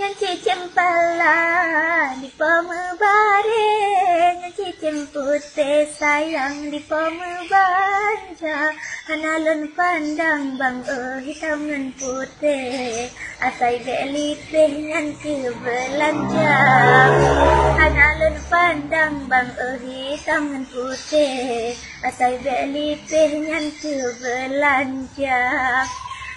Cempala di pembaring cicim putih sayang di pembanja analun pandang bang hitam dan putih asai belitih ngan ke belanja analun pandang bang hitam dan putih asai belitih ngan ke belanja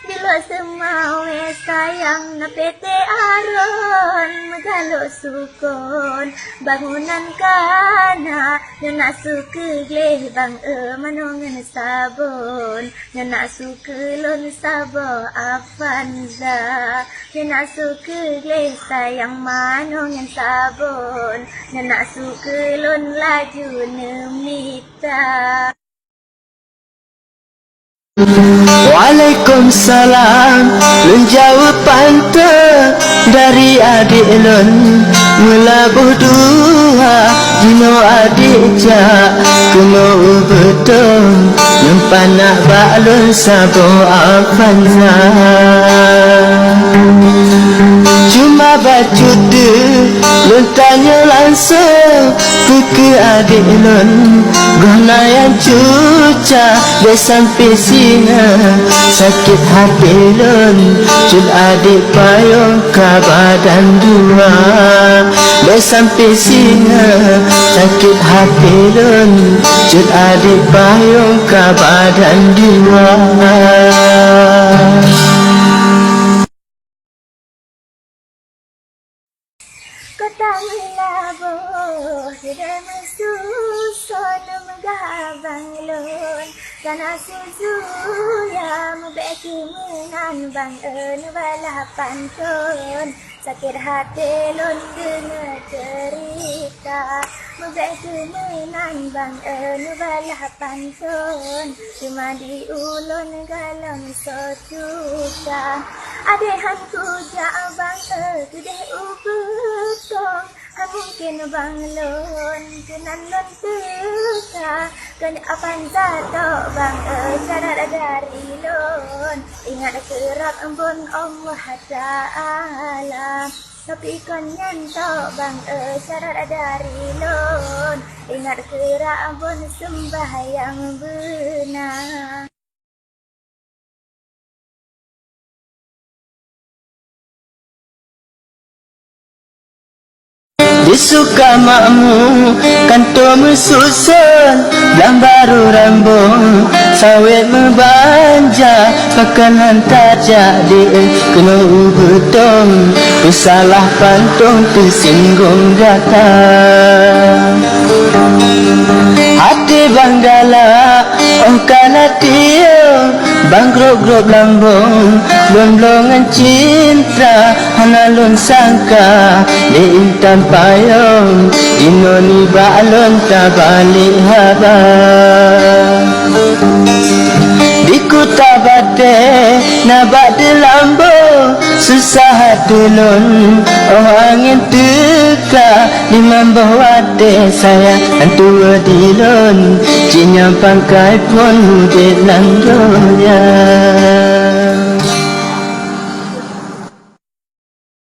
Dilo semawe sayang na pete aron Magalo sukon bangunan kana Nana suke bang manongan sabon Nana sukelon sabo afanza Nana suke sayang manongan sabon Nana sukelon laju nemita Waalaikumsalam menjawab pantang dari adik lon melabuh dua jino adik jak kena betul nyempan nak baklon sabo afanza cuma baca de lon tanya langsung ke adik lon guna yang cuca dia sampai sini sakit hati lon cud adik payung ke badan dua dia sampai sini sakit hati lon cud adik payung ke badan dua Kota melabuh sudah mesusun menggabang lon Kana susu ya membeki menan bang balapan ton Sakit hati lon kena cerita Membeki menan bang balapan ton Cuma di ulun galon sotuka Adik hantu jak bang gede ubetong mungkin bang lon kenan lon teka kan apan zato bang cara dari lon ingat kerap embun Allah Ta'ala tapi kan nyanto bang cara dari lon ingat kerap embun sembahyang benar Disuka makmu kanto mesusun dan baru rambung sawit membanja pakanan tak jadi kena betong salah pantong tersinggung datang hati banggala oh kana tio bang grup lambung blong-blongan cinta hanalun sangka di intan payung inoni balon tabalik haba di kota bate nabak di lambung susah hati lon oh angin teka di mambah wate saya antua di lon cinya pangkai pun di langgonya